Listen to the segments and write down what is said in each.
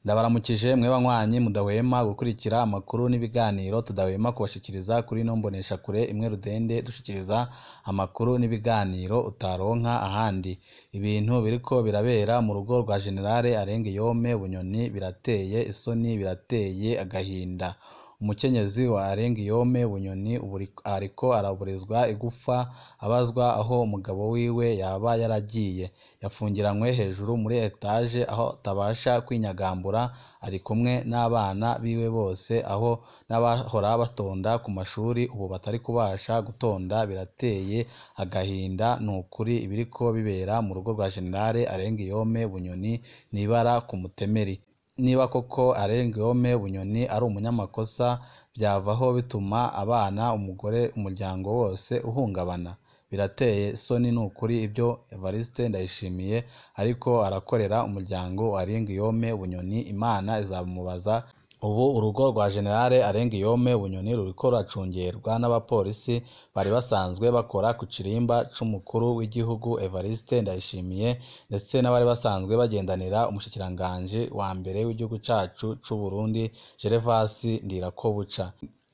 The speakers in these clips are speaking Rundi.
Ndabaramukije mwe banywanyi mudahwema gukurikira amakuru n'ibiganiro tudahwema kubashikiriza kuri ino mboneshakure imwe rudende dushikiriza amakuru n'ibiganiro utaronka ahandi. Ibintu biriko birabera mu rugo rwa Generale Arengiyome Bunyoni birateye isoni, birateye agahinda. Umukenyezi wa Arengiyome Bunyoni ariko araburizwa igufa abazwa aho umugabo wiwe yaba yaragiye. Yafungiranywe hejuru muri etage aho atabasha kwinyagambura, ari kumwe n'abana biwe bose aho n'abahora batonda ku mashuri ubu batari kubasha gutonda. Birateye agahinda nukuri ibiriko bibera mu rugo rwa Generale Arengiyome Bunyoni nibara ku mutemeri. Niba koko Arengiyome Bunyoni ari umunyamakosa, byavaho bituma abana, umugore, umuryango wose uhungabana. Birateye isoni nukuri ibyo Evariste Ndayishimiye ariko arakorera umuryango wa Arengiyome Bunyoni. Imana izamubaza. Ubu urugo rwa Generale Arengiyome Bunyoni ruriko ruracungerwa n'abapolisi bari basanzwe bakora ku kirimba c'umukuru w'igihugu Evariste Ndayishimiye, ndetse n'abari basanzwe bagendanira umushikiranganji wa mbere w'igihugu cacu c'u Burundi Gervasi Ndirakobuca.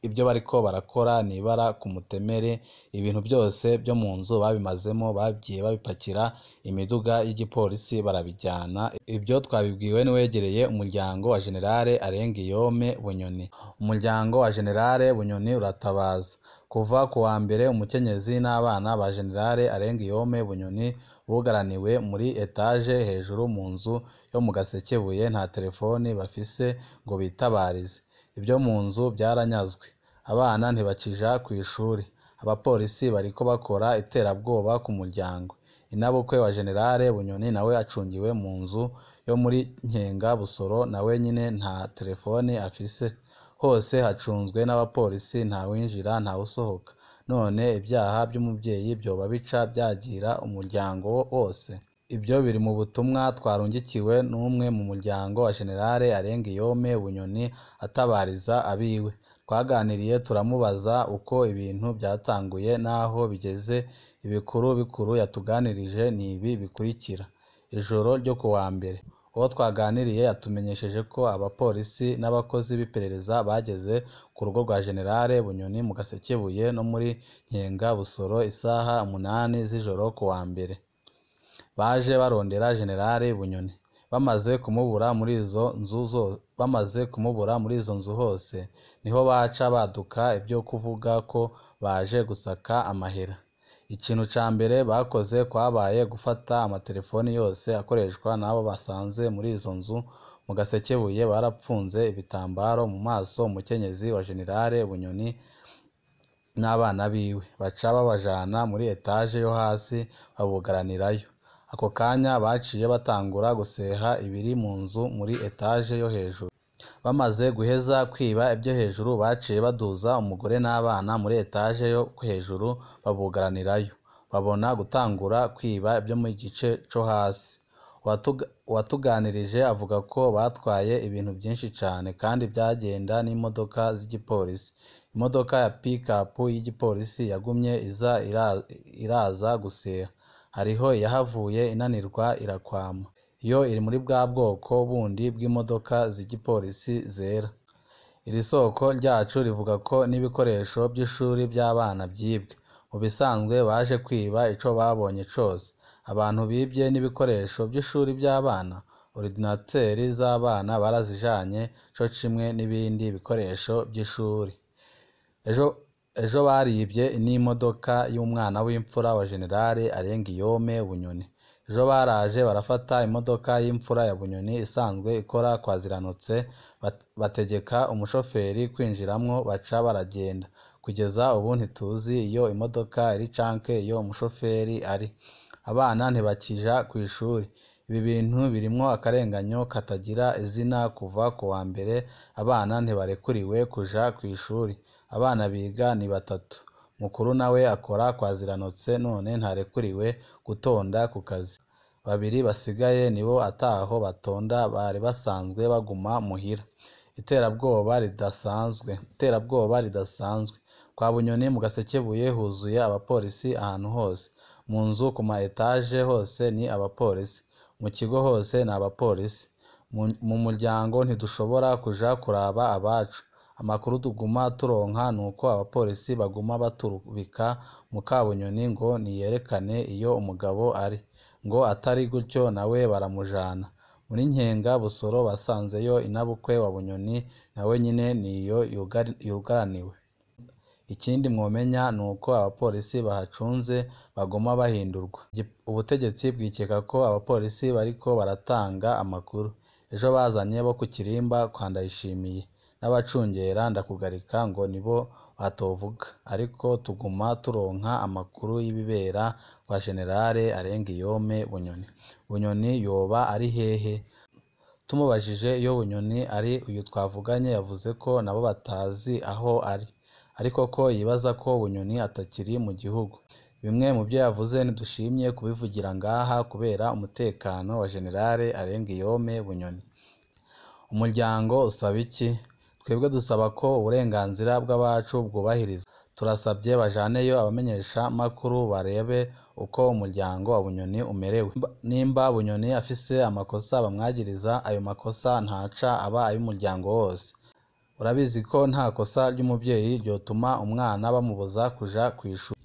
Ibyo bariko barakora nibara ku mutemere. Ibintu byose byo mu nzu babimazemo, bagiye babipakira imiduga y'igipolisi barabijyana. Ibyo twabibwiwe n'uwegereye umuryango wa Generale Arengiyome Bunyoni. Umuryango wa Generale Bunyoni uratabaza. Kuva ku wa mbere umukenyezi n'abana ba Generale Arengiyome Bunyoni bugaraniwe muri etage hejuru mu nzu yo mu Gasekebuye, nta telefoni bafise ngo bitabarize. Ibyo mu nzu byaranyazwe, abana ntibakija ku ishuri, abapolisi bariko bakora iterabwoba ku muryango. Inabukwe wa Generale Bunyoni nawe acungiwe mu nzu yo muri Nkenga Busoro, nawe nyine nta telefone afise. Hose hacunzwe n'abapolisi, nta winjira nta usohoka. None ibyaha by'umubyeyi byoba bica byagira umuryango wose? Ibyo biri mu butumwa twarungikiwe n'umwe mu muryango wa Generale Arengiyome Bunyoni atabariza abiwe. Twaganiriye turamubaza uko ibintu byatanguye n'aho bigeze. Ibikuru bikuru yatuganirije ni ibi bikurikira. Ijoro ryo ku wa mbere, uwo twaganiriye yatumenyesheje ko abapolisi n'abakozi b'iperereza bageze ku rugo rwa Generale Bunyoni mu Gasekebuye no muri Nkenga Busoro isaha 8 z'ijoro ku wa mbere. Baje barondera Generale Bunyoni. Bamaze kumubura muri izo nzu hose, niho baca baduka ibyo kuvuga ko baje gusaka amahera. Ikintu ca mbere bakoze kwabaye gufata amatelefoni yose akoreshwa n'abo basanze muri izo nzu mu Gasekebuye. Barapfunze ibitambaro mu maso umukenyezi wa Generale Bunyoni n'abana biwe, baca babajana muri etage yo hasi babugaranirayo. Ako kanya baciye batangura guseha ibiri mu nzu muri etage yo hejuru. Bamaze guheza kwiba ibyo hejuru, baciye baduza umugore n'abana muri etage yo hejuru babugaranirayo. Babona gutangura kwiba ibyo mu gice co hasi. Uwatuganirije avuga ko batwaye ibintu byinshi cane kandi byagenda n'imodoka z'igipolisi. Imodoka ya pick-up y'igipolisi yagumye iraza guseha. Hariho yahavuye inanirwa irakwama. Iyo iri muri bwa bwoko bundi bw'imodoka z'igipolisi zera. Iri soko ryacu rivuga ko n'ibikoresho by'ishuri by'abana byibwe. Mu bisanzwe baje kwiba ico babonye cose. Abantu bibye n'ibikoresho by'ishuri by'abana, ordinateri z'abana barazijanye co kimwe n'ibindi bikoresho by'ishuri. Ejo baribye n'imodoka y'umwana w'imfura wa Generale Arengiyome Bunyoni. Ejo baraje barafata imodoka y'imfura ya Bunyoni isanzwe ikora kwa Ziranotse, bategeka umushoferi kwinjiramwo baca baragenda. Kugeza ubu ntituzi iyo imodoka iri canke iyo umushoferi ari. Abana ntibakija ku ishuri. Ibi bintu birimwo akarenganyo katagira izina. Kuva ku wa mbere abana ntibarekuriwe kuja ku ishuri. Abana biga ni 3. Mukuru nawe akora kwa Ziranotse, none ntarekuriwe gutonda ku kazi. 2 basigaye nibo ataho batonda, bari basanzwe baguma muhira. Iterabwoba ridasanzwe. Kwa Bunyoni mu Gasekebuye huzuye abapolisi ahantu hose. Mu nzu ku ma etage hose ni abapolisi. Mu kigo hose ni abapolisi. mu muryango ntidushobora kuja kuraba abacu, amakuru tuguma turonka nuko abapolisi baguma baturubika Mukabunyoni ngo niyerekane iyo umugabo ari, ngo atari gutyo nawe baramujana. Muri Nkenga Busoro basanzeyo inabukwe wa Bunyoni nawe nyine niyo yugaraniwe. Ikindi mwomenya nuko abapolisi bahacunze bagoma bahindurwa. Ubutegetsi bwikeka ko abapolisi bariko baratanga amakuru. Ejo bazanye bo ku Kirimba kwa Ndayishimiye n'abacungera Ndakugarika ngo nibo batovuga, ariko tuguma turonka amakuru y'ibibera kwa Generale Arengiyome Bunyoni. Bunyoni yoba ari hehe? Tumubajije iyo Bunyoni ari uyu twavuganye yavuze ko nabo batazi aho ari, ariko ko yibaza ko Bunyoni atakiri mu gihugu. Bimwe mu byo yavuze ntidushimye kubivugira ngaha kubera umutekano wa Generale Arengiyome Bunyoni. Umuryango usaba iki? Twebwe dusaba ko uburenganzira bw'abacu bwubahirizwa. Turasabye bajaneyo abamenyesha makuru barebe uko umuryango wa Bunyoni umerewe. Nimba Bunyoni afise amakosa bamwagiriza, ayo makosa ntaca aba ay'umuryango wose. Urabizi ko nta kosa ry'umubyeyi ryotuma umwana bamubuza kuja kw'ishuri.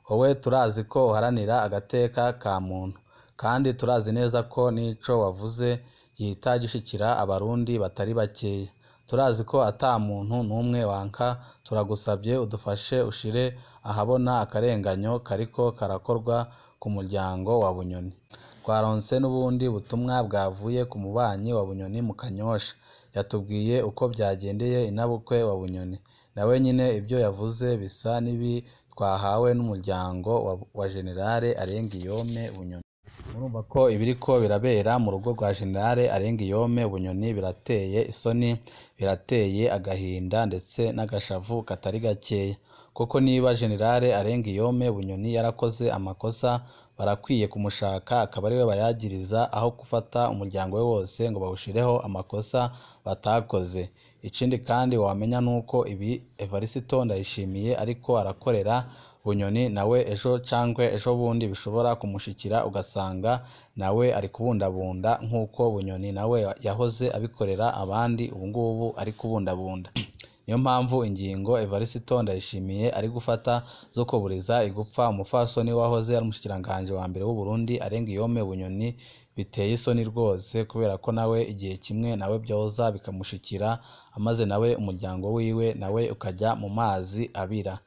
Wowe turazi ko uharanira agateka ka muntu, kandi turazi neza ko n'ico wavuze gihita gishikira abarundi batari bakeya. Turazi ko ata muntu n'umwe wanka, turagusabye udufashe ushire ahabona akarenganyo kariko karakorwa ku muryango wa Bunyoni. Twaronse n'ubundi butumwa bwavuye ku mubanyi wa Bunyoni mu Kanyosha, yatubwiye uko byagendeye inabukwe wa Bunyoni. Nawe nyine ibyo yavuze bisa n'ibi twahawe n'umuryango wa Generale Arengiyome Bunyoni. Murumva ko ibiriko birabera mu rugo rwa Generale Arengiyome Bunyoni birateye isoni, birateye agahinda ndetse n'agashavu katari gakeya. Kuko niba Generale Arengiyome Bunyoni yarakoze amakosa, barakwiye kumushaka akaba ariwe bayagiriza, aho gufata umuryango we wose ngo bawushireho amakosa batakoze. Ikindi kandi wamenya nuko ibi Evariste Ndayishimiye ariko arakorera Bunyoni nawe ejo cangwe ejo bundi bishobora kumushikira, ugasanga nawe ari kubundabunda nk'uko Bunyoni nawe yahoze abikorera abandi, ubungubu ari kubundabunda. Niyo mpamvu ingingo Evariste Ndayishimiye ari gufata zo kuburiza igupfa umufasoni wahoze ari umushikiranganji wa mbere w'u Burundi Arengiyome Bunyoni biteye isoni rwose, kubera ko nawe igihe kimwe nawe byoza bikamushikira, amaze nawe umuryango wiwe nawe ukajya mu mazi abira.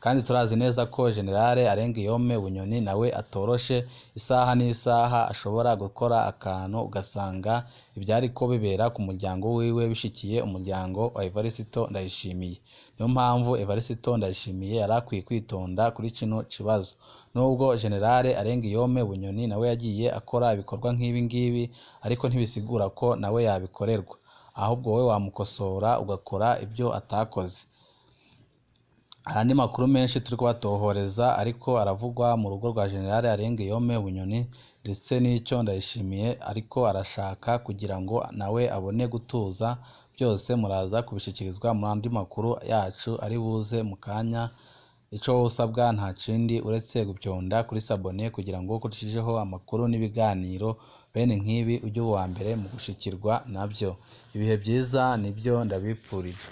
Kandi turazi neza ko Generale Arengiyome Bunyoni nawe atoroshe, isaha n'isaha ashobora gukora akantu ugasanga ibyariko bibera ku muryango wiwe bishikiye umuryango wa Evariste Ndayishimiye. Niyo mpamvu Evariste Ndayishimiye yarakwiye kwitonda kuri kino kibazo. Nubwo Generale Arengiyome Bunyoni nawe yagiye akora ibikorwa nk'ibi ngibi, ariko ntibisigura ko nawe yabikorerwa, ahubwo wowe wamukosora ugakora ibyo atakoze. Andi makuru menshi turi kubatohoreza ariko aravugwa mu rugo rwa Generale Arengiyome Bunyoni, ndetse n'icyo Ndayishimiye ariko arashaka kugira ngo nawe abone gutuza, byose muraza kubishikirizwa mu andi makuru yacu ari buze mu kanya. Ico usabwa nta kindi uretse gupyonda kuri sabone kugira ngo kurushijeho amakuru n'ibiganiro bene nk'ibi ujye uwa mbere mu gushikirwa nabyo. Ibihe byiza nibyo ndabipfurije.